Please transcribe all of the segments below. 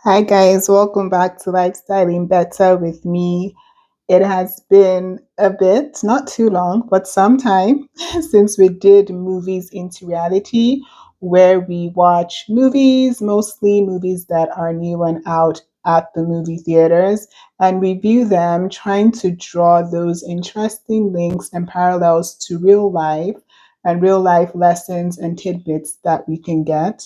Hi guys, welcome back to Lifestyling Better with me. It has been a bit, not too long, but some time since we did movies into reality, where we watch movies, mostly movies that are new and out at the movie theaters, and review them, trying to draw those interesting links and parallels to real life and real life lessons and tidbits that we can get.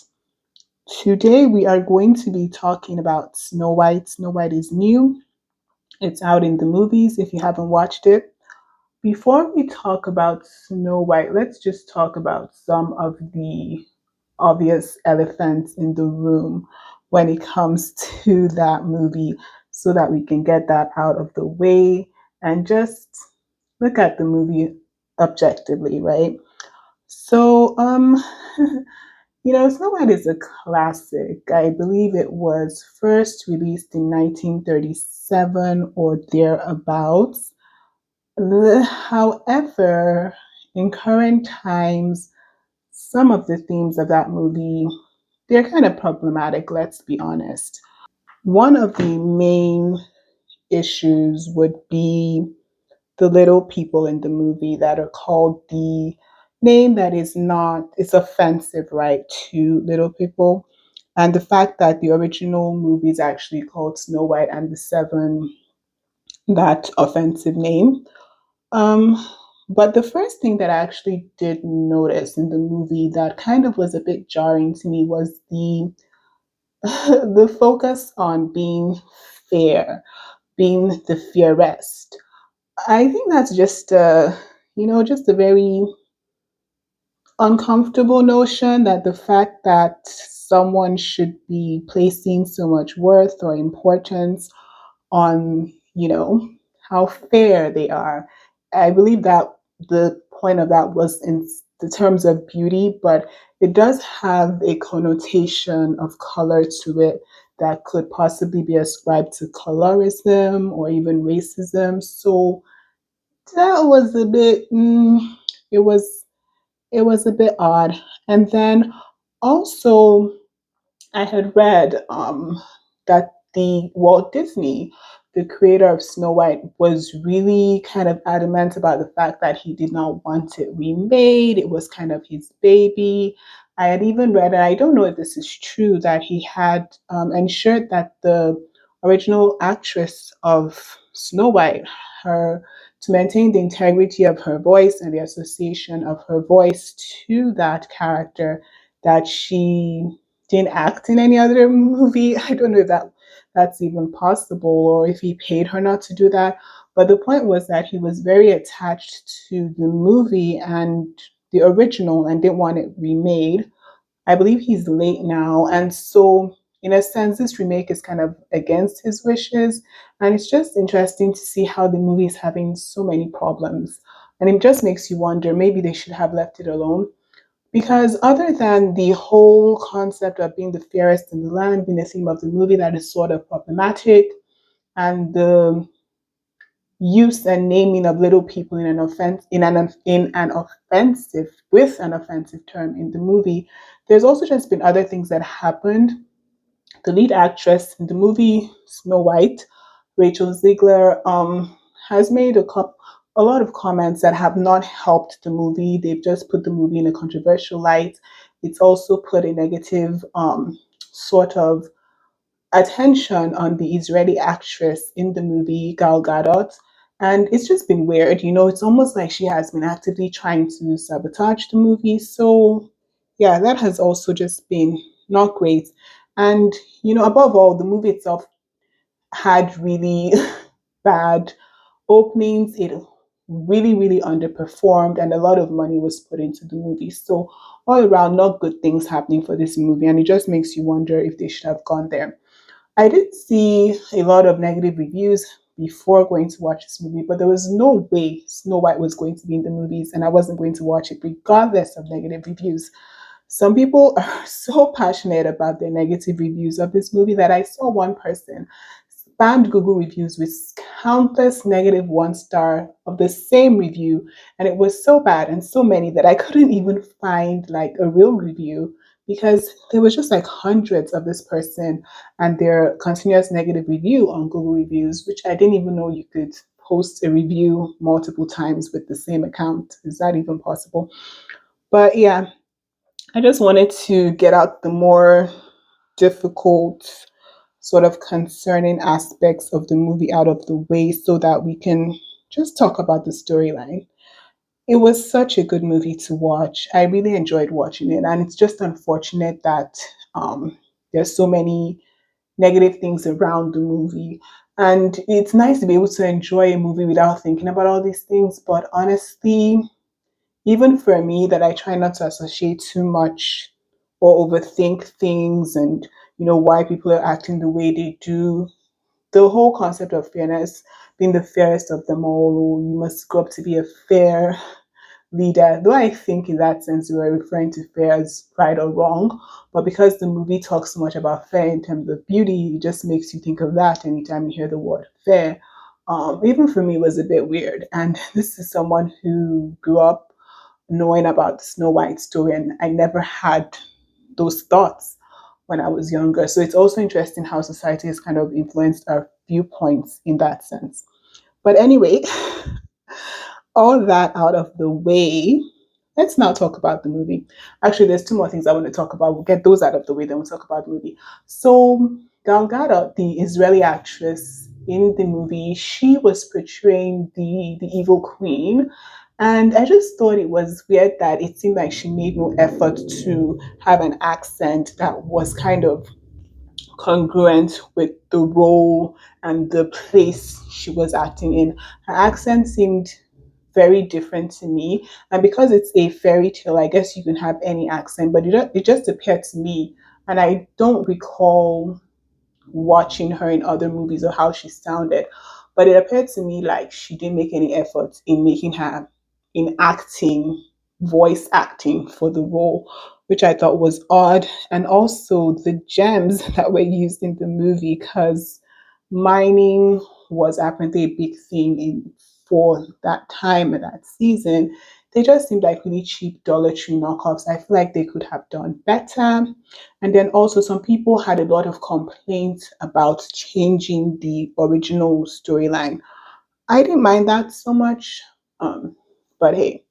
Today, we are going to be talking about Snow White. Snow White is new, it's out in the movies if you haven't watched it. Before we talk about Snow White, let's just talk about some of the obvious elephants in the room when it comes to that movie so that we can get that out of the way and just look at the movie objectively, right? So, Snow White is a classic. I believe it was first released in 1937 or thereabouts. However, in current times, some of the themes of that movie, they're kind of problematic, let's be honest. One of the main issues would be the little people in the movie that are called the name that is not, it's offensive, right, to little people. And the fact that the original movie is actually called Snow White and the Seven, that offensive name. Um, but the first thing that I actually did notice in the movie that kind of was a bit jarring to me was the the focus on being fair, being the fairest. I think that's just just a very uncomfortable notion that the fact that someone should be placing so much worth or importance on, how fair they are. I believe that the point of that was in the terms of beauty, but it does have a connotation of color to it that could possibly be ascribed to colorism or even racism. So that was a bit, it was it was a bit odd. And then also, I had read that the Walt Disney, the creator of Snow White, was really kind of adamant about the fact that he did not want it remade. It was kind of his baby. I had even read, and I don't know if this is true, that he had ensured that the original actress of Snow White, her to maintain the integrity of her voice and the association of her voice to that character, that she didn't act in any other movie. I don't know if that's even possible or if he paid her not to do that. But the point was that he was very attached to the movie and the original and didn't want it remade. I believe he's late now. And so, in a sense, this remake is kind of against his wishes. And it's just interesting to see how the movie is having so many problems. And it just makes you wonder maybe they should have left it alone because other than the whole concept of being the fairest in the land being the theme of the movie that is sort of problematic, and the use and naming of little people in an offensive with an offensive term in the movie, there's also just been other things that happened. The lead actress in the movie Snow White, Rachel Ziegler, has made a lot of comments that have not helped the movie. They've just put the movie in a controversial light. It's also put a negative sort of attention on the Israeli actress in the movie, Gal Gadot. And it's just been weird. It's almost like she has been actively trying to sabotage the movie. So, yeah, that has also just been not great. And, above all, the movie itself had really bad openings. It really, really underperformed, and a lot of money was put into the movie. So, all around, not good things happening for this movie. And it just makes you wonder if they should have gone there. I did see a lot of negative reviews before going to watch this movie, but there was no way Snow White was going to be in the movies and I wasn't going to watch it regardless of negative reviews. Some people are so passionate about their negative reviews of this movie that I saw one person spammed Google reviews with countless negative 1 star of the same review. And it was so bad and so many that I couldn't even find like a real review because there was just like hundreds of this person and their continuous negative review on Google reviews, which I didn't even know you could post a review multiple times with the same account. Is that even possible? But yeah, I just wanted to get out the more difficult, sort of concerning aspects of the movie out of the way so that we can just talk about the storyline. It was such a good movie to watch. I really enjoyed watching it, and it's just unfortunate that there's so many negative things around the movie. And it's nice to be able to enjoy a movie without thinking about all these things. But honestly, even for me, that I try not to associate too much or overthink things and why people are acting the way they do, the whole concept of fairness, being the fairest of them all, or you must grow up to be a fair leader. Though I think in that sense we were referring to fair as right or wrong, but because the movie talks so much about fair in terms of beauty, it just makes you think of that anytime you hear the word fair. Even for me, it was a bit weird. And this is someone who grew up knowing about the Snow White story, and I never had those thoughts when I was younger. So it's also interesting how society has kind of influenced our viewpoints in that sense. But anyway, all that out of the way, let's now talk about the movie. Actually, there's two more things I want to talk about. We'll get those out of the way, then we'll talk about the movie. So, Gal Gadot, the Israeli actress in the movie, she was portraying the evil queen. And I just thought it was weird that it seemed like she made no effort to have an accent that was kind of congruent with the role and the place she was acting in. Her accent seemed very different to me. And because it's a fairy tale, I guess you can have any accent, but it just appeared to me. And I don't recall watching her in other movies or how she sounded. But it appeared to me like she didn't make any effort in making her in acting, voice acting for the role, which I thought was odd. And also the gems that were used in the movie, because mining was apparently a big thing in for that time and that season. They just seemed like really cheap Dollar Tree knockoffs. I feel like they could have done better. And then also, some people had a lot of complaints about changing the original storyline. I didn't mind that so much, um, but hey,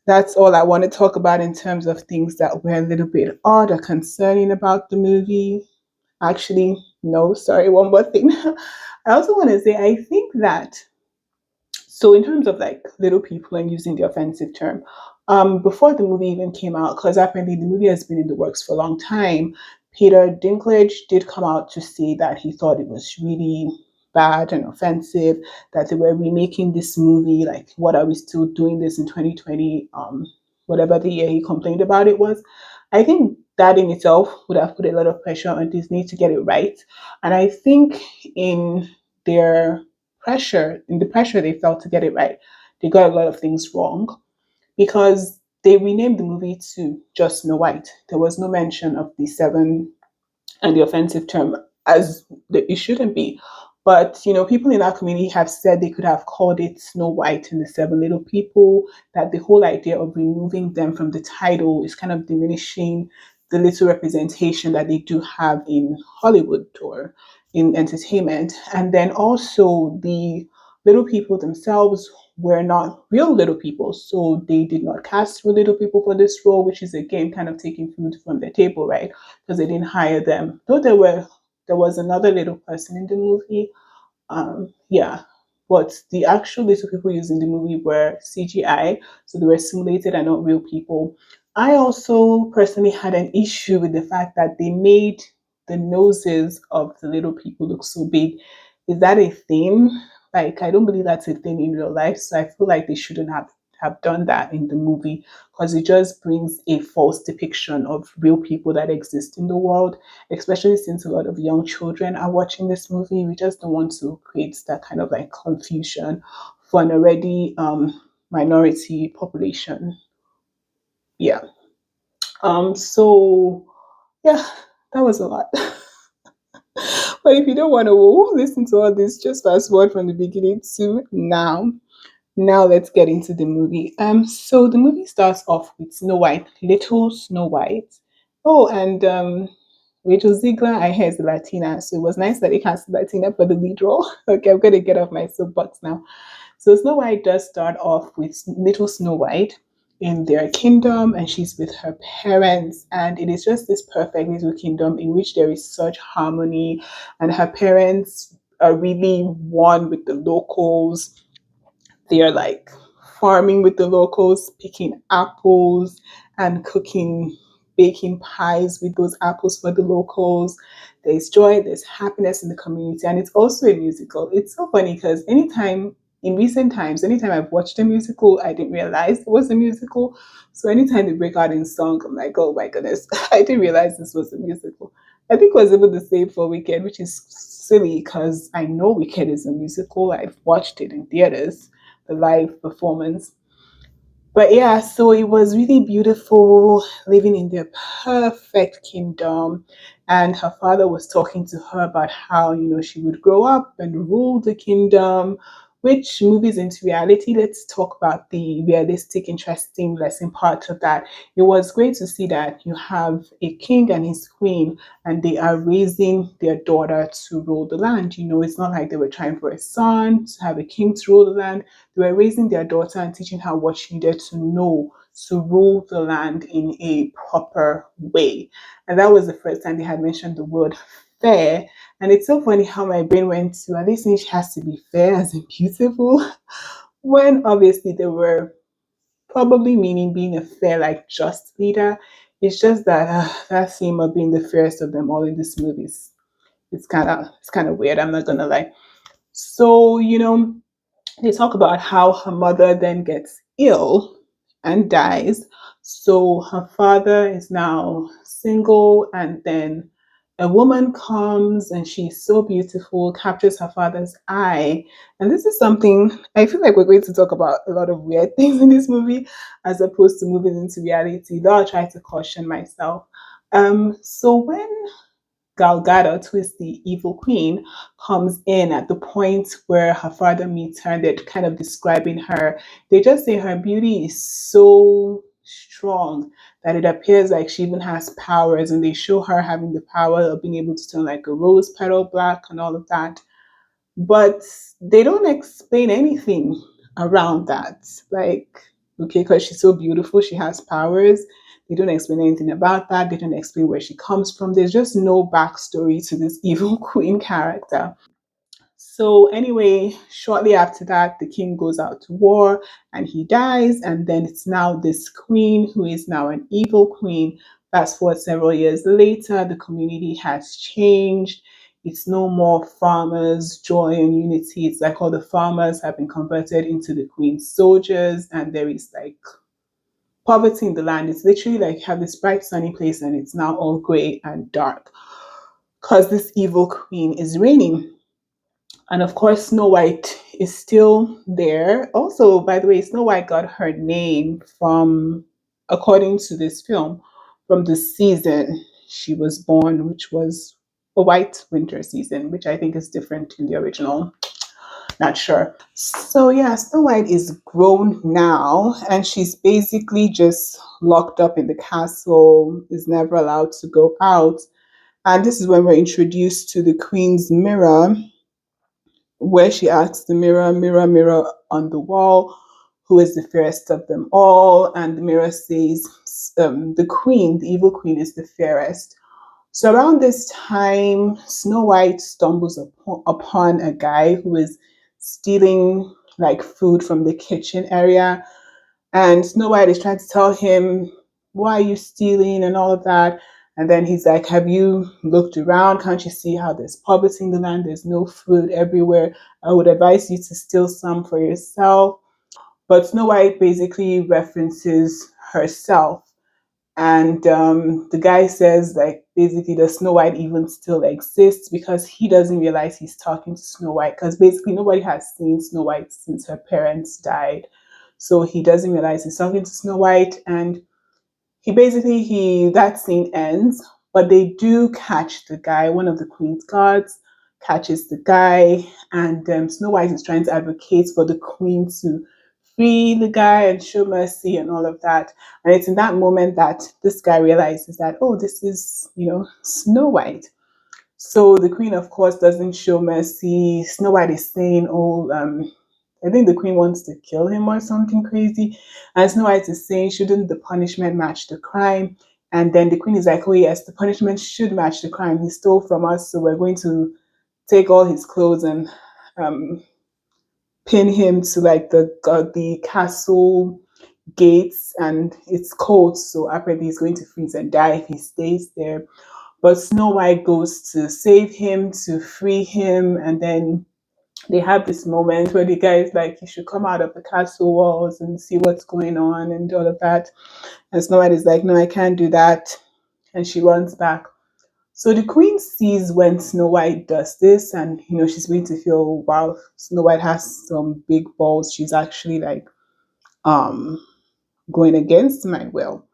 that's all I want to talk about in terms of things that were a little bit odd or concerning about the movie. Actually, no, sorry, one more thing. I also want to say I think that so in terms of like little people and using the offensive term, before the movie even came out, because apparently the movie has been in the works for a long time, Peter Dinklage did come out to say that he thought it was really bad and offensive, that they were remaking this movie, like what are we still doing this in 2020, whatever the year he complained about it was. I think that in itself would have put a lot of pressure on Disney to get it right. And I think in their in the pressure they felt to get it right, they got a lot of things wrong because they renamed the movie to just Snow White. There was no mention of the seven and the offensive term as it shouldn't be. But people in our community have said they could have called it Snow White and the Seven Little People. That the whole idea of removing them from the title is kind of diminishing the little representation that they do have in Hollywood or in entertainment. And then also the little people themselves were not real little people, so they did not cast real little people for this role, which is again kind of taking food from the table, right? Because they didn't hire them. Though there was another little person in the movie. Yeah, but the actual little people used in the movie were CGI, so they were simulated and not real people. I also personally had an issue with the fact that they made the noses of the little people look so big. Is that a thing? Like, I don't believe that's a thing in real life, so I feel like they shouldn't have done that in the movie because it just brings a false depiction of real people that exist in the world, especially since a lot of young children are watching this movie. We just don't want to create that kind of like confusion for an already minority population. Yeah. So yeah, that was a lot. But if you don't want to listen to all this, just fast forward from the beginning to now. Now let's get into the movie. So the movie starts off with Snow White, little Snow White. Oh, and Rachel Ziegler, I hear is a Latina, so it was nice that they cast a Latina for the lead role. Okay, I'm gonna get off my soapbox now. So Snow White does start off with little Snow White in their kingdom, and she's with her parents, and it is just this perfect little kingdom in which there is such harmony, and her parents are really one with the locals. They're like farming with the locals, picking apples and cooking, baking pies with those apples for the locals. There's joy, there's happiness in the community, and it's also a musical. It's so funny because anytime in recent times, anytime I've watched a musical, I didn't realize it was a musical. So anytime they break out in song, I'm like, oh my goodness, I didn't realize this was a musical. I think it was even the same for Wicked, which is silly because I know Wicked is a musical. I've watched it in theaters, the live performance. But yeah, so it was really beautiful living in their perfect kingdom. And her father was talking to her about how, she would grow up and rule the kingdom, which movies into reality. Let's talk about the realistic, interesting lesson part of that. It was great to see that you have a king and his queen, and they are raising their daughter to rule the land. It's not like they were trying for a son to have a king to rule the land. They were raising their daughter and teaching her what she needed to know to rule the land in a proper way. And that was the first time they had mentioned the word fair. And it's so funny how my brain went to, are they saying she has to be fair as in beautiful? When obviously they were probably meaning being a fair, like just leader. It's just that that theme of being the fairest of them all in this movie it's kind of weird. I'm not gonna lie. So they talk about how her mother then gets ill and dies. So her father is now single, and then a woman comes and she's so beautiful, captures her father's eye. And this is something I feel like we're going to talk about a lot of weird things in this movie as opposed to moving into reality, though I'll try to caution myself. So when Gal Gadot, who is the evil queen, comes in at the point where her father meets her and they're kind of describing her. They just say her beauty is so strong that it appears like she even has powers, and they show her having the power of being able to turn like a rose petal black and all of that. But they don't explain anything around that. Like, okay, because she's so beautiful, she has powers. They don't explain anything about that. They don't explain where she comes from. There's just no backstory to this evil queen character. So, anyway, shortly after that, the king goes out to war and he dies. And then it's now this queen who is now an evil queen. Fast forward several years later, the community has changed. It's no more farmers, joy and unity. It's like all the farmers have been converted into the queen's soldiers, and there is like poverty in the land. It's literally like you have this bright, sunny place, and it's now all grey and dark because this evil queen is reigning. And of course, Snow White is still there. Also, by the way, Snow White got her name from, according to this film, from the season she was born, which was a white winter season, which I think is different in the original. Not sure. So, yeah, Snow White is grown now, and she's basically just locked up in the castle, is never allowed to go out. And this is when we're introduced to the Queen's mirror, where she asks the mirror, mirror, mirror on the wall, who is the fairest of them all? And the mirror says, the queen, the evil queen, is the fairest. So around this time, Snow White stumbles upon a guy who is stealing like food from the kitchen area, and Snow White is trying to tell him, why are you stealing and all of that. And then he's like, have you looked around? Can't you see how there's poverty in the land? There's no food everywhere. I would advise you to steal some for yourself. But Snow White basically references herself. And the guy says, like, basically, does Snow White even still exist? Because he doesn't realize he's talking to Snow White. Because basically, nobody has seen Snow White since her parents died. So he doesn't realize he's talking to Snow White. And he that scene ends. But they do catch the guy, one of the Queen's guards, catches the guy, and Snow White is trying to advocate for the queen to free the guy and show mercy and all of that. And it's in that moment that this guy realizes that, oh, this is, Snow White. So the queen, of course, doesn't show mercy. Snow White is saying, oh, I think the queen wants to kill him or something crazy. And Snow White is saying, shouldn't the punishment match the crime? And then the queen is like, oh, yes, the punishment should match the crime. He stole from us, so we're going to take all his clothes and um, pin him to like the castle gates. And it's cold, so apparently he's going to freeze and die if he stays there. But Snow White goes to save him, to free him, and then they have this moment where the guy is like, you should come out of the castle walls and see what's going on and all of that. And Snow White is like, no, I can't do that. And she runs back. So the queen sees when Snow White does this, and she's going to feel, wow, Snow White has some big balls. She's actually like um going against my will.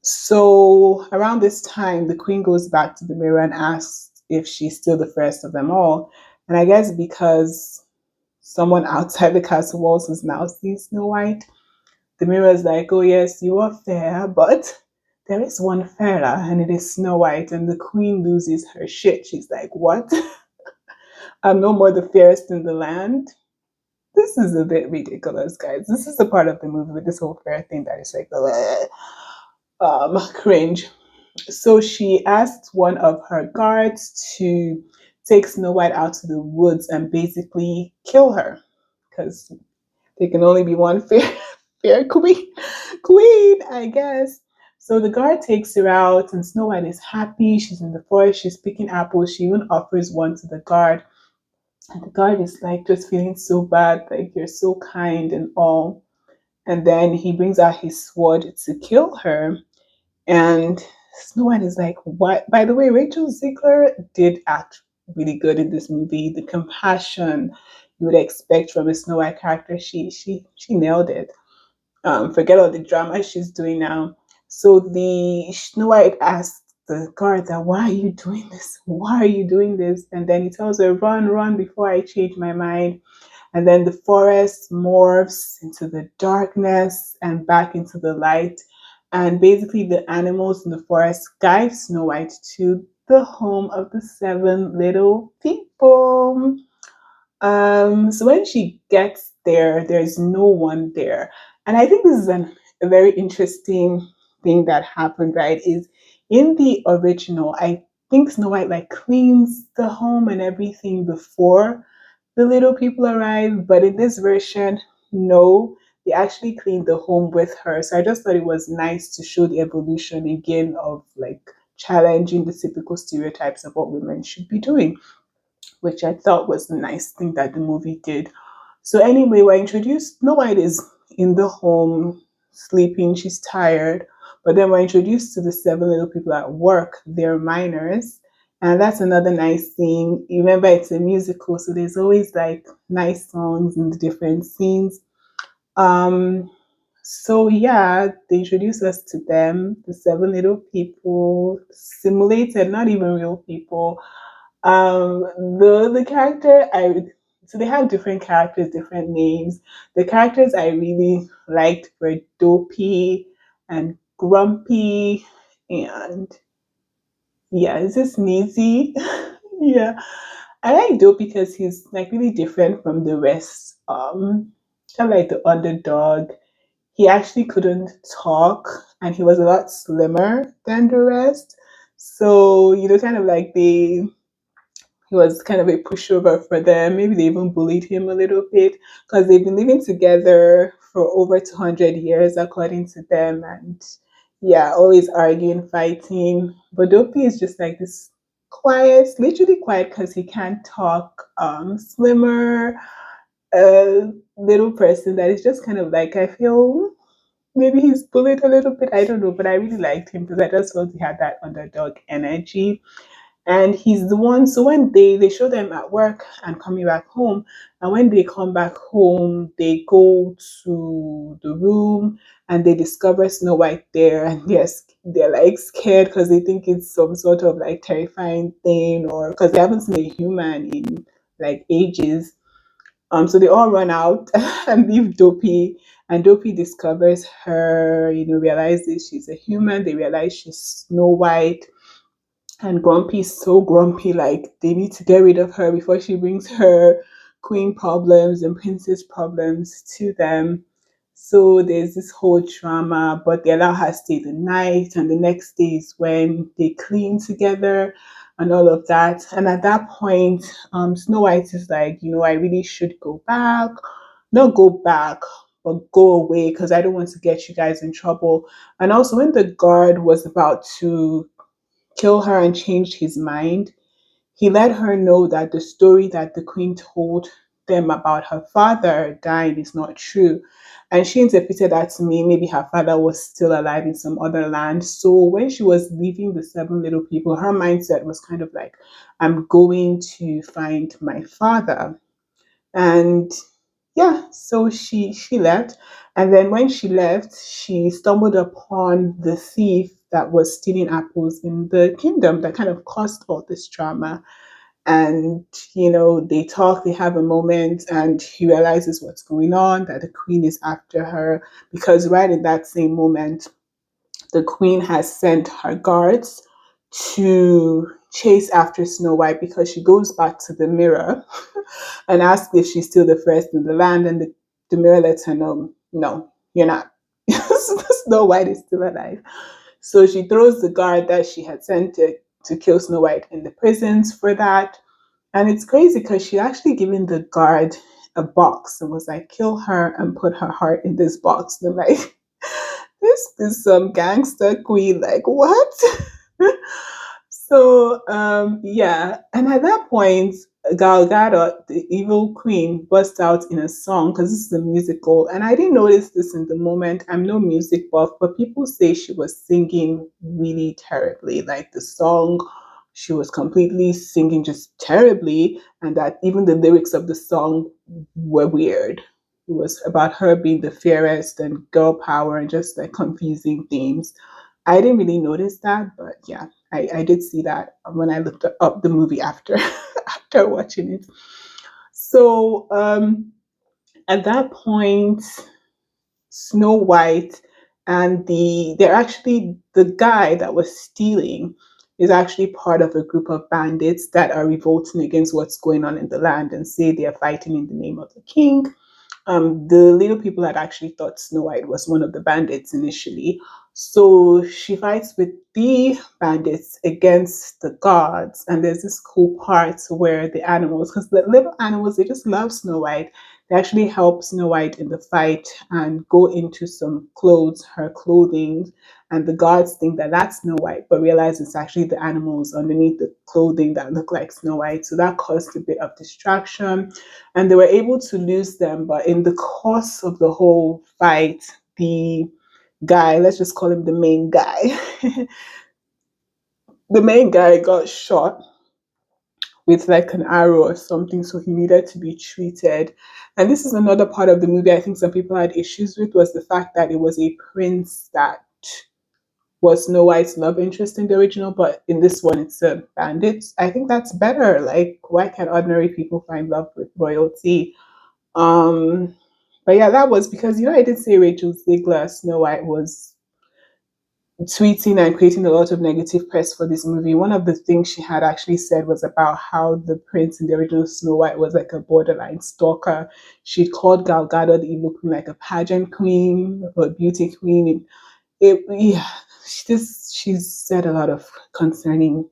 So around this time, the queen goes back to the mirror and asks if she's still the first of them all. And I guess because someone outside the castle walls is now seeing Snow White, the mirror is like, oh, yes, you are fair, but there is one fairer, and it is Snow White. And the queen loses her shit. She's like, what? I'm no more the fairest in the land. This is a bit ridiculous, guys. This is the part of the movie with this whole fair thing that is like, cringe. So she asked one of her guards to take Snow White out to the woods and basically kill her because there can only be one fair queen, I guess. So the guard takes her out, and Snow White is happy. She's in the forest. She's picking apples. She even offers one to the guard, and the guard is like just feeling so bad, like you're so kind and all. And then he brings out his sword to kill her, and Snow White is like, what? By the way, Rachel Ziegler did act really good in this movie. The compassion you would expect from a Snow White character, she nailed it. Forget all the drama she's doing now. So the Snow White asked the guard that, why are you doing this? Why are you doing this? And then he tells her, run, run before I change my mind. And then the forest morphs into the darkness and back into the light. And basically, the animals in the forest guide Snow White to the home of the seven little people. So when she gets there, there's no one there. And I think this is a very interesting thing that happened, right? Is in the original, I think Snow White like cleans the home and everything before the little people arrive, but in this version, no, they actually cleaned the home with her. So I just thought it was nice to show the evolution again of like challenging the typical stereotypes of what women should be doing, which I thought was a nice thing that the movie did. So anyway, we're introduced. Snow White is in the home sleeping. She's tired, but then we're introduced to the seven little people at work. They're minors, and that's another nice thing. You remember it's a musical, so there's always like nice songs in the different scenes. Um, so yeah, they introduce us to them, the seven little people, simulated, not even real people. The character I so they have different characters, different names. The characters I really liked were Dopey and Grumpy, and yeah, is this Sneezy? Yeah, I like Dopey because he's like really different from the rest. Kind of like the underdog. He actually couldn't talk, and he was a lot slimmer than the rest. So kind of like he was kind of a pushover for them. Maybe they even bullied him a little bit because they've been living together for over 200 years, according to them. And yeah, always arguing, fighting. But Dopey is just like this quiet, literally quiet because he can't talk, slimmer, little person that is just kind of like, I feel maybe he's bullied a little bit. I don't know, but I really liked him because I just felt he had that underdog energy. And he's the one. So when they show them at work and coming back home, and when they come back home, they go to the room and they discover Snow White there, and yes, they're like scared because they think it's some sort of like terrifying thing, or because they haven't seen a human in like ages. So they all run out and leave Dopey, and Dopey discovers her. Realizes she's a human. They realize she's Snow White, and Grumpy's so grumpy, like they need to get rid of her before she brings her queen problems and princess problems to them. So there's this whole drama, but they allow her to stay the night, and the next day is when they clean together and all of that. And at that point, Snow White is like, I really should go back. Not go back, but go away because I don't want to get you guys in trouble. And also, when the guard was about to kill her and changed his mind, he let her know that the story that the queen told them about her father dying is not true. And she interpreted that to mean maybe her father was still alive in some other land. So when she was leaving the seven little people, her mindset was kind of like, I'm going to find my father. And yeah, so she left, and then when she left, she stumbled upon the thief that was stealing apples in the kingdom that kind of caused all this drama. And they talk, they have a moment, and he realizes what's going on, that the queen is after her, because right in that same moment the queen has sent her guards to chase after Snow White, because she goes back to the mirror and asks if she's still the first in the land, and the mirror lets her know, no, you're not. Snow White is still alive. So she throws the guard that she had sent to kill Snow White in the prisons for that. And it's crazy because she actually given the guard a box and was like, kill her and put her heart in this box. And I'm like, this is some gangster queen. Like, what? So yeah, and at that point, Gal Gadot, the evil queen, burst out in a song because this is a musical, and I didn't notice this in the moment. I'm no music buff, but people say she was singing really terribly. Like the song, she was completely singing just terribly, and that even the lyrics of the song were weird. It was about her being the fairest and girl power and just like confusing themes. I didn't really notice that, but yeah, I did see that when I looked up the movie after after watching it. So at that point, Snow White and they're actually the guy that was stealing is actually part of a group of bandits that are revolting against what's going on in the land and say they are fighting in the name of the king. The little people had actually thought Snow White was one of the bandits initially. So she fights with the bandits against the gods. And there's this cool part where the animals, because the little animals, they just love Snow White. They actually help Snow White in the fight and go into some clothes, her clothing. And the gods think that that's Snow White, but realize it's actually the animals underneath the clothing that look like Snow White. So that caused a bit of distraction, and they were able to lose them. But in the course of the whole fight, the guy, let's just call him the main guy, the main guy got shot with like an arrow or something, so he needed to be treated. And this is another part of the movie I think some people had issues with, was the fact that it was a prince that was Snow White's love interest in the original, but in this one it's a bandit. I think that's better. Like, why can't ordinary people find love with royalty? Um, but yeah, that was because I did say Rachel Ziegler Snow White was tweeting and creating a lot of negative press for this movie. One of the things she had actually said was about how the prince in the original Snow White was like a borderline stalker. She called Gal Gadot the evil queen like a pageant queen or a beauty queen. Yeah, she's said a lot of concerning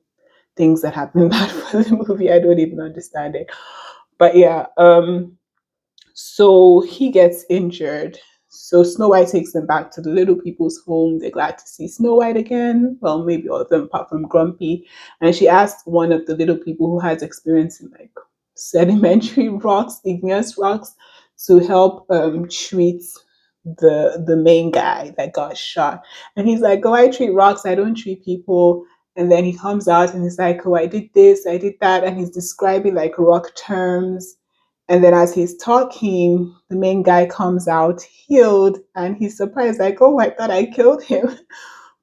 things that have been bad for the movie. I don't even understand it. But yeah, so he gets injured. So Snow White takes them back to the little people's home. They're glad to see Snow White again. Well, maybe all of them apart from Grumpy. And she asked one of the little people who has experience in like sedimentary rocks, igneous rocks, to help treat the main guy that got shot. And he's like, "Oh, I treat rocks. I don't treat people." And then he comes out and he's like, oh, I did this, I did that. And he's describing like rock terms. And then as he's talking, the main guy comes out healed and he's surprised, like, oh, I thought I killed him.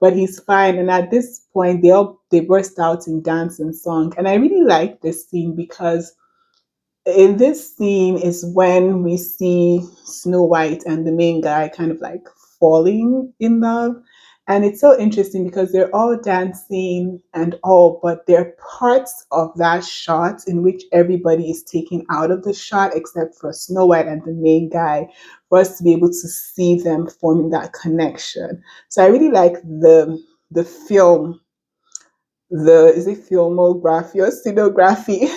But he's fine. And at this point, they burst out in dance and song. And I really like this scene because in this scene is when we see Snow White and the main guy kind of like falling in love. And it's so interesting because they're all dancing and all, but there are parts of that shot in which everybody is taken out of the shot except for Snow White and the main guy for us to be able to see them forming that connection. So I really like the film, the is it filmography or scenography,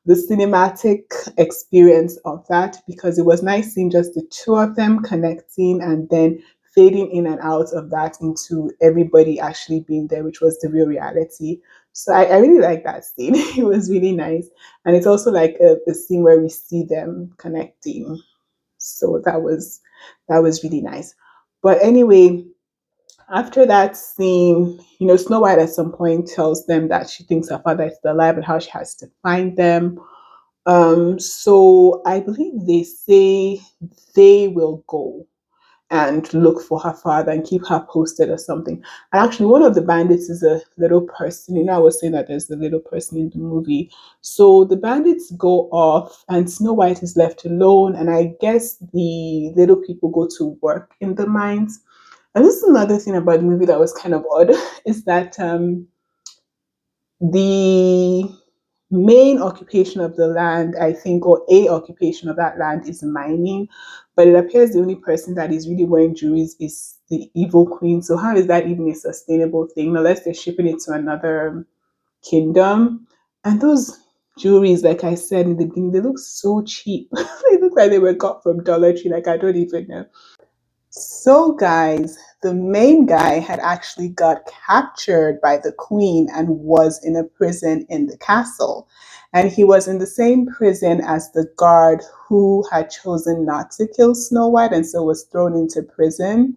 the cinematic experience of that, because it was nice seeing just the two of them connecting and then fading in and out of that into everybody actually being there, which was the real reality. So I really like that scene. It was really nice. And it's also like a scene where we see them connecting. So that was really nice. But anyway, after that scene, Snow White at some point tells them that she thinks her father is still alive and how she has to find them. So I believe they say they will go and look for her father and keep her posted or something. And actually, one of the bandits is a little person. I was saying that there's a little person in the movie. So the bandits go off, and Snow White is left alone. And I guess the little people go to work in the mines. And this is another thing about the movie that was kind of odd is that the main occupation of the land, I think, or a occupation of that land is mining. But it appears the only person that is really wearing jewelries is the evil queen. So how is that even a sustainable thing unless they're shipping it to another kingdom? And those jewelries, like I said in the beginning, they look so cheap. They look like they were got from Dollar Tree. Like I don't even know. So, guys, the main guy had actually got captured by the queen and was in a prison in the castle. And he was in the same prison as the guard who had chosen not to kill Snow White and so was thrown into prison.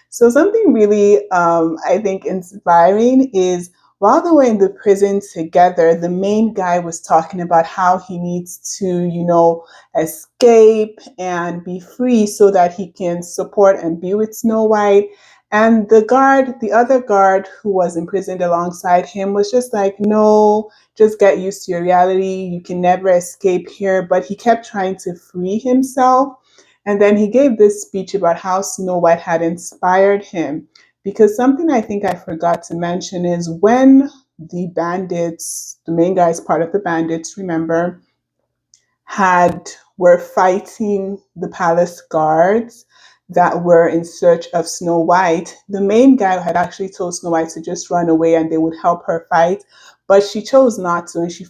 So, something really, I think, inspiring is while they were in the prison together, the main guy was talking about how he needs to, escape and be free so that he can support and be with Snow White. And the other guard who was imprisoned alongside him was just like, no, just get used to your reality. You can never escape here. But he kept trying to free himself. And then he gave this speech about how Snow White had inspired him. Because something I think I forgot to mention is when the bandits, the main guy is part of the bandits, remember, were fighting the palace guards that were in search of Snow White. The main guy had actually told Snow White to just run away and they would help her fight, but she chose not to, and she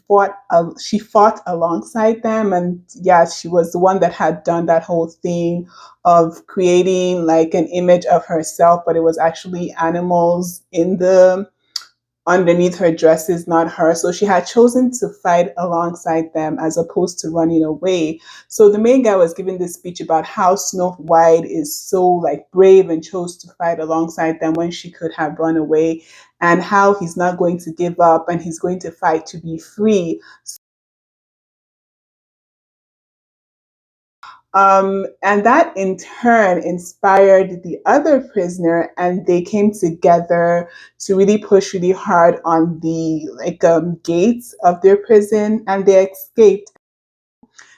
fought alongside them. And yeah, she was the one that had done that whole thing of creating like an image of herself, but it was actually animals in the underneath her dress is not her. So she had chosen to fight alongside them as opposed to running away. So the main guy was giving this speech about how Snow White is so like brave and chose to fight alongside them when she could have run away, and how he's not going to give up and he's going to fight to be free. And that in turn inspired the other prisoner, and they came together to really push really hard on the gates of their prison, and they escaped.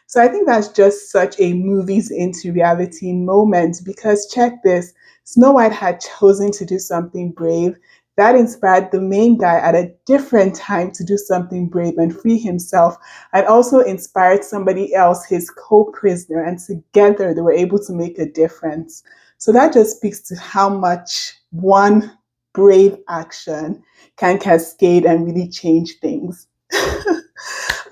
So I think that's just such a movies into reality moment because check this, Snow White had chosen to do something brave. That inspired the main guy at a different time to do something brave and free himself, and also inspired somebody else, his co prisoner, and together they were able to make a difference. So that just speaks to how much one brave action can cascade and really change things.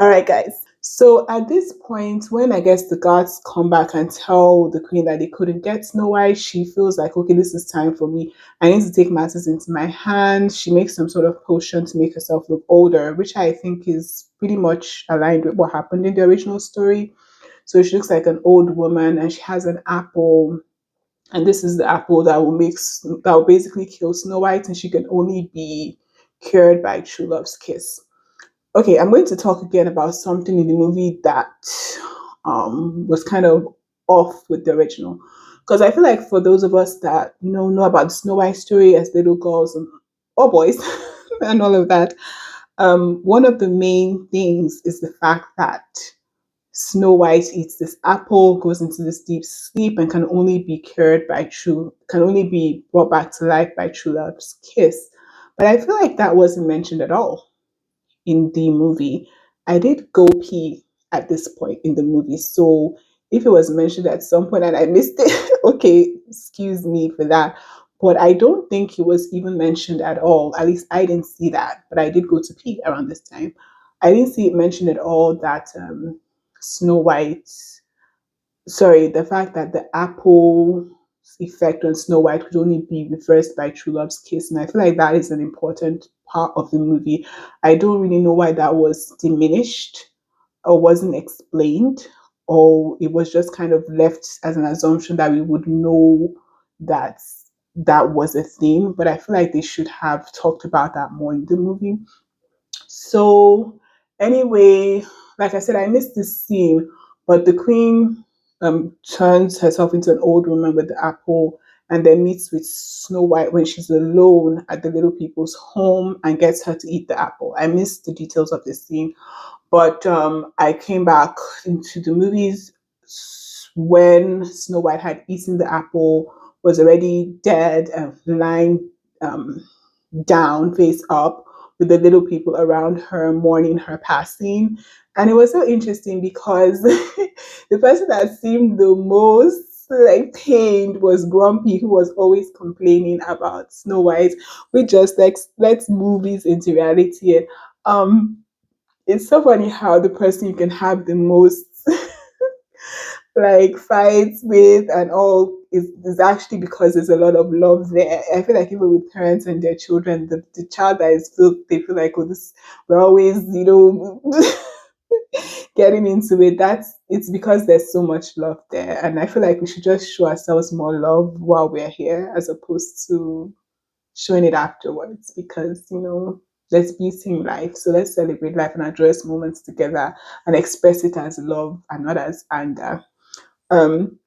All right, guys. So at this point, when I guess the guards come back and tell the queen that they couldn't get Snow White, she feels like, okay, this is time for me. I need to take matters into my hands. She makes some sort of potion to make herself look older, which I think is pretty much aligned with what happened in the original story. So she looks like an old woman and she has an apple, and this is the apple that will basically kill Snow White, and she can only be cured by true love's kiss. Okay, I'm going to talk again about something in the movie that was kind of off with the original. Because I feel like for those of us that know about the Snow White story as little girls and or boys and all of that, one of the main things is the fact that Snow White eats this apple, goes into this deep sleep, and can only be brought back to life by true love's kiss. But I feel like that wasn't mentioned at all in the movie. I did go pee at this point in the movie. So if it was mentioned at some point and I missed it, okay, excuse me for that. But I don't think it was even mentioned at all. At least I didn't see that. But I did go to pee around this time. I didn't see it mentioned at all that Snow White, sorry, the fact that the apple effect on Snow White could only be reversed by true love's kiss. And I feel like that is an important part of the movie. I don't really know why that was diminished or wasn't explained, or it was just kind of left as an assumption that we would know that that was a thing. But I feel like they should have talked about that more in the movie. So anyway, like I said, I missed this scene, but the queen turns herself into an old woman with the apple and then meets with Snow White when she's alone at the little people's home and gets her to eat the apple. I missed the details of this scene, but I came back into the movies when Snow White had eaten the apple, was already dead and lying um, down, face up, with the little people around her mourning her passing. And it was so interesting because the person that seemed the most like pained was Grumpy, who was always complaining about Snow White, which just like lets movies into reality. And it's so funny how the person you can have the most like fights with and all is actually because there's a lot of love there. I feel like even with parents and their children, the child that is feel they feel like, oh, this we're always, getting into it. That's it's because there's so much love there. And I feel like we should just show ourselves more love while we're here as opposed to showing it afterwards because there's beauty in life, so let's celebrate life and address moments together and express it as love and not as anger. Um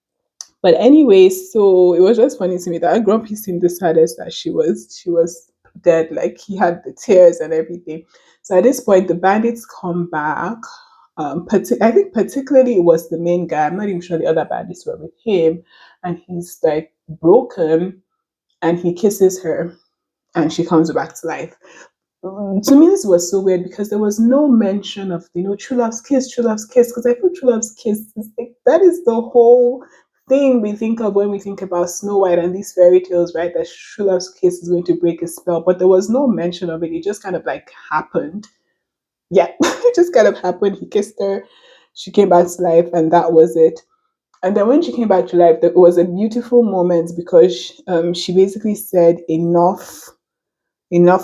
but anyway, so it was just funny to me that Grumpy seemed the saddest that she was dead, like he had the tears and everything. So at this point the bandits come back. I think particularly it was the main guy. I'm not even sure the other bandits were with him, and he's like broken, and he kisses her and she comes back to life. To me, this was so weird because there was no mention of true love's kiss. Because I feel true love's kiss is like, that is the whole thing we think of when we think about Snow White and these fairy tales, right? That true love's kiss is going to break a spell, but there was no mention of it. It just kind of like happened. Yeah, it just kind of happened. He kissed her, she came back to life, and that was it. And then when she came back to life, it was a beautiful moment because she basically said enough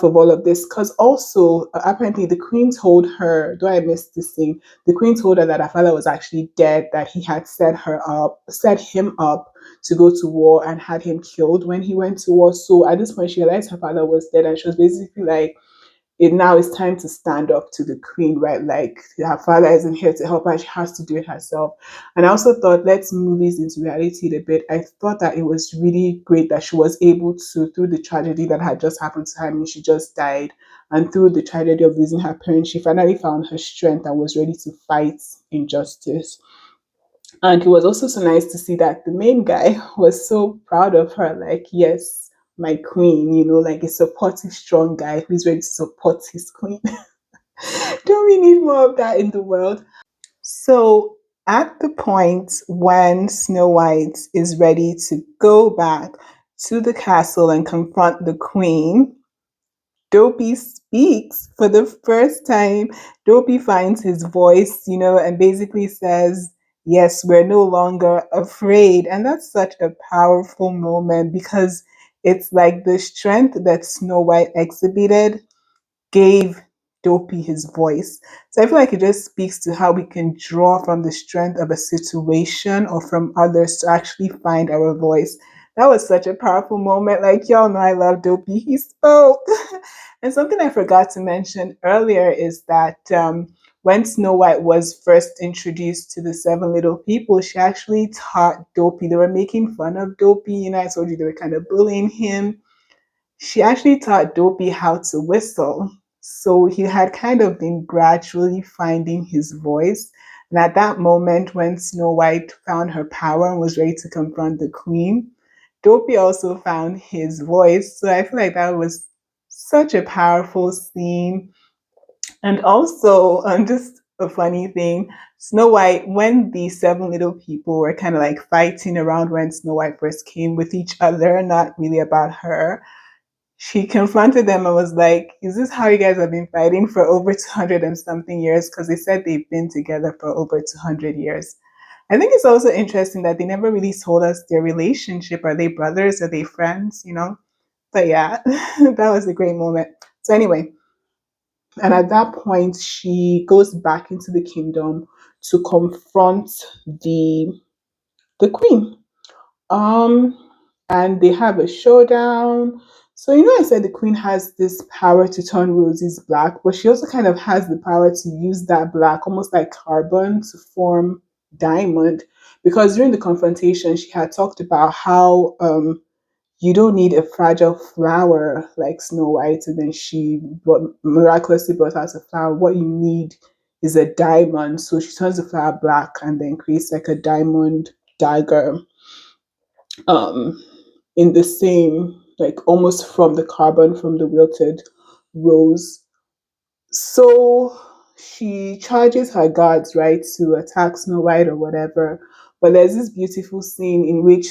of all of this, because also apparently the queen told her, though I missed this thing, the queen told her that her father was actually dead, that he had set him up to go to war and had him killed when he went to war. So at this point she realized her father was dead, and she was basically like, it now is time to stand up to the queen, right? Like her father isn't here to help her, she has to do it herself. And I also thought, let's move this into reality a bit. I thought that it was really great that she was able to, through the tragedy that had just happened to her, I mean, she just died, and through the tragedy of losing her parents, she finally found her strength and was ready to fight injustice. And it was also so nice to see that the main guy was so proud of her, like, yes, my queen, like a supportive, strong guy who's ready to support his queen. Don't we need more of that in the world? So, at the point when Snow White is ready to go back to the castle and confront the queen, Dopey speaks for the first time. Dopey finds his voice, and basically says, yes, we're no longer afraid. And that's such a powerful moment because it's like the strength that Snow White exhibited gave Dopey his voice. So I feel like it just speaks to how we can draw from the strength of a situation or from others to actually find our voice. That was such a powerful moment. Like, y'all know I love Dopey. He spoke. And something I forgot to mention earlier is that when Snow White was first introduced to the seven little people, she actually taught Dopey. They were making fun of Dopey. You know, I told you they were kind of bullying him. She actually taught Dopey how to whistle. So he had kind of been gradually finding his voice. And at that moment, when Snow White found her power and was ready to confront the queen, Dopey also found his voice. So I feel like that was such a powerful scene. And also, just a funny thing, Snow White, when the seven little people were kind of like fighting around when Snow White first came with each other, not really about her, she confronted them and was like, "Is this how you guys have been fighting for over 200 and something years?" Because they said they've been together for over 200 years. I think it's also interesting that they never really told us their relationship. Are they brothers? Are they friends? You know? But yeah, that was a great moment. So, anyway, and at that point, she goes back into the kingdom to confront the the queen. Um, and they have a showdown. So you know, I said the queen has this power to turn roses black, but she also kind of has the power to use that black, almost like carbon, to form diamond. Because during the confrontation, she had talked about how you don't need a fragile flower like Snow White, and then she miraculously brought out a flower. What you need is a diamond. So she turns the flower black and then creates like a diamond dagger um, in the same, like almost from the carbon from the wilted rose. So she charges her guards, right, to attack Snow White or whatever. But there's this beautiful scene in which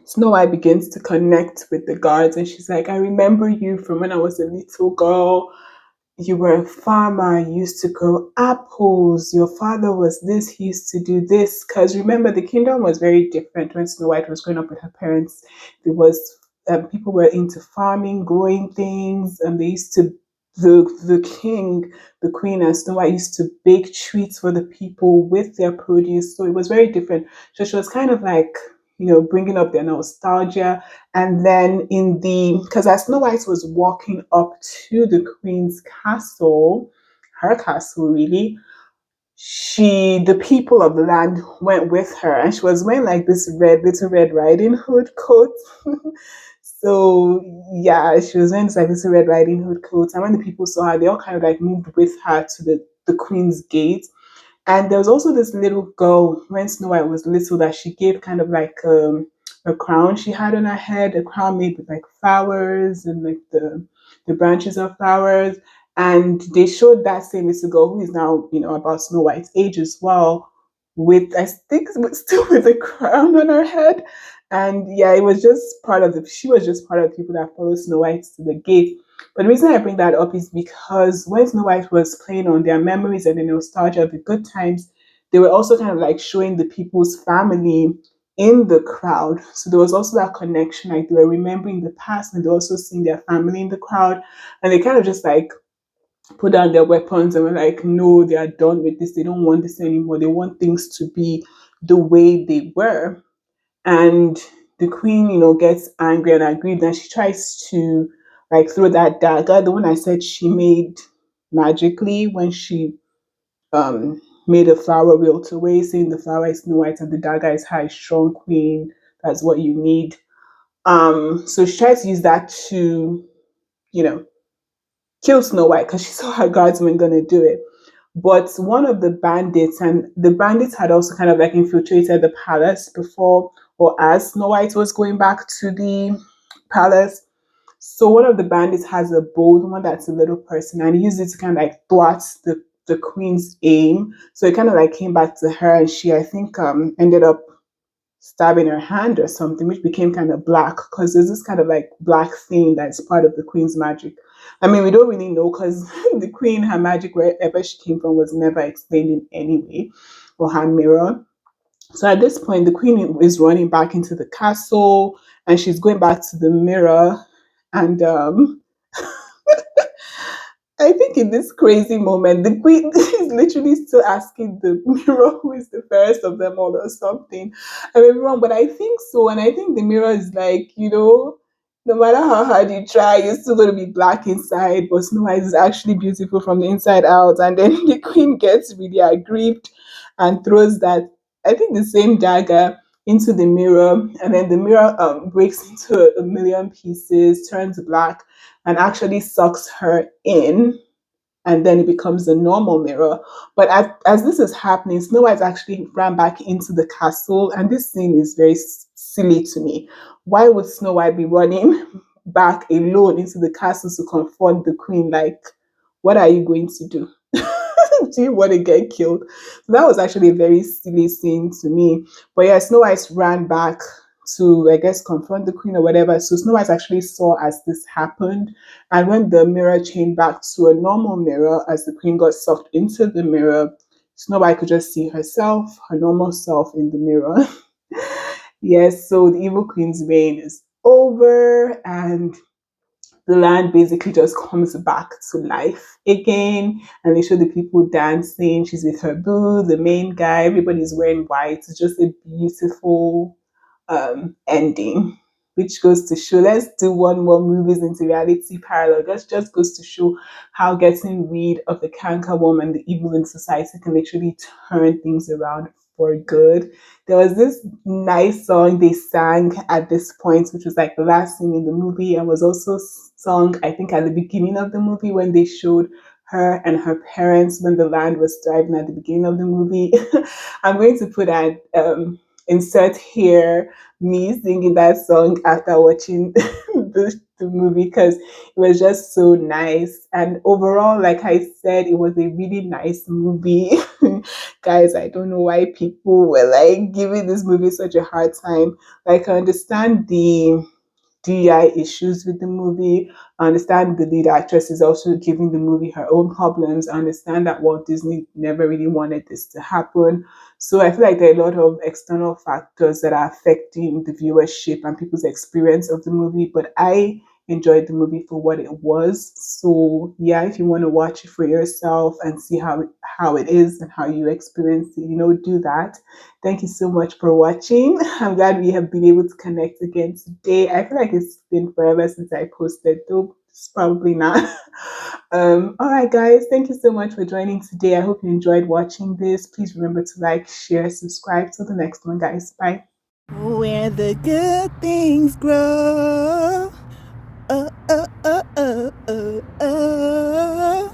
Snow White begins to connect with the guards, and she's like, "I remember you from when I was a little girl. You were a farmer, you used to grow apples, your father was this, he used to do this." Because remember, the kingdom was very different when Snow White was growing up with her parents. There was people were into farming, growing things, and they used to the king, the queen, and Snow White used to bake treats for the people with their produce. So it was very different. So she was kind of like, you know, bringing up their nostalgia. And then in the, because as Snow White was walking up to the queen's castle, her castle really, the people of the land went with her, and she was wearing like this little red riding hood coat. So yeah, she was wearing this like little red riding hood coat, and when the people saw her, they all kind of like moved with her to the queen's gate. And there was also this little girl when Snow White was little that she gave kind of like a crown she had on her head, a crown made with like flowers and like the branches of flowers. And they showed that same little girl who is now, you know, about Snow White's age as well, with I think still with a crown on her head. And yeah, it was just part of the she was just part of the people that followed Snow White to the gate. But the reason I bring that up is because when Snow White was playing on their memories and the nostalgia of the good times, they were also kind of like showing the people's family in the crowd. So there was also that connection, like they were remembering the past and they also seeing their family in the crowd. And they kind of just like put down their weapons and were like, no, they are done with this. They don't want this anymore. They want things to be the way they were. And the queen, you know, gets angry and agreed, and she tries to like throw that dagger, the one I said she made magically when she um made a flower wilt away, saying the flower is Snow White and the dagger is high strong queen. That's what you need. So she tried to use that to, you know, kill Snow White because she saw her guardsmen gonna do it. But one of the bandits, and the bandits had also kind of like infiltrated the palace before or as Snow White was going back to the palace. So one of the bandits has a bow, the one that's a little person, and he used it to kind of like thwart the queen's aim. So it kind of like came back to her, and she, I think, ended up stabbing her hand or something, which became kind of black because there's this kind of like black thing that's part of the queen's magic. I mean, we don't really know because the queen, her magic, wherever she came from, was never explained in any way, or her mirror. So at this point, the queen is running back into the castle and she's going back to the mirror. And I think in this crazy moment, the queen is literally still asking the mirror who is the fairest of them all or something. I may be wrong, but I think so. And I think the mirror is like, no matter how hard you try, you're still going to be black inside. But Snow White is actually beautiful from the inside out. And then the queen gets really aggrieved and throws that, I think, the same dagger into the mirror. And then the mirror breaks into a million pieces, turns black, and actually sucks her in, and then it becomes a normal mirror. But as this is happening, Snow White actually ran back into the castle, and this scene is very silly to me. Why would Snow White be running back alone into the castle to confront the queen? Like, what are you going to do? Do you want to get killed? So that was actually a very silly scene to me. But yeah, Snow White ran back to, I guess, confront the queen or whatever. So Snow White actually saw as this happened. And when the mirror changed back to a normal mirror, as the queen got sucked into the mirror, Snow White could just see herself, her normal self in the mirror. Yes, so the evil queen's reign is over, and the land basically just comes back to life again. And they show the people dancing. She's with her boo, the main guy. Everybody's wearing white. It's just a beautiful ending, which goes to show, let's do one more movies into reality parallel. That just goes to show how getting rid of the canker worm and the evil in society can literally turn things around for good. There was this nice song they sang at this point, which was like the last scene in the movie, and was also sung, I think, at the beginning of the movie when they showed her and her parents when the land was thriving at the beginning of the movie. I'm going to put an insert here me singing that song after watching the movie because it was just so nice. And overall, like I said, it was a really nice movie. Guys, I don't know why people were like giving this movie such a hard time. Like, I understand the DI issues with the movie. I understand the lead actress is also giving the movie her own problems. I understand that Walt Disney never really wanted this to happen. So I feel like there are a lot of external factors that are affecting the viewership and people's experience of the movie. But I enjoyed the movie for what it was. So yeah, if you want to watch it for yourself and see how it is and how you experience it, do that. Thank you so much for watching. I'm glad we have been able to connect again today. I feel like it's been forever since I posted, though it's probably not. All right, guys, thank you so much for joining today. I hope you enjoyed watching this. Please remember to like, share, subscribe. Till the next one, guys. Bye. Where the good things grow. Oh, oh, oh, oh, oh, oh.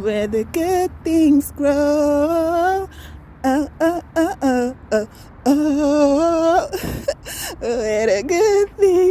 Where the good things grow. Oh, oh, oh, oh, oh, oh. Where the good things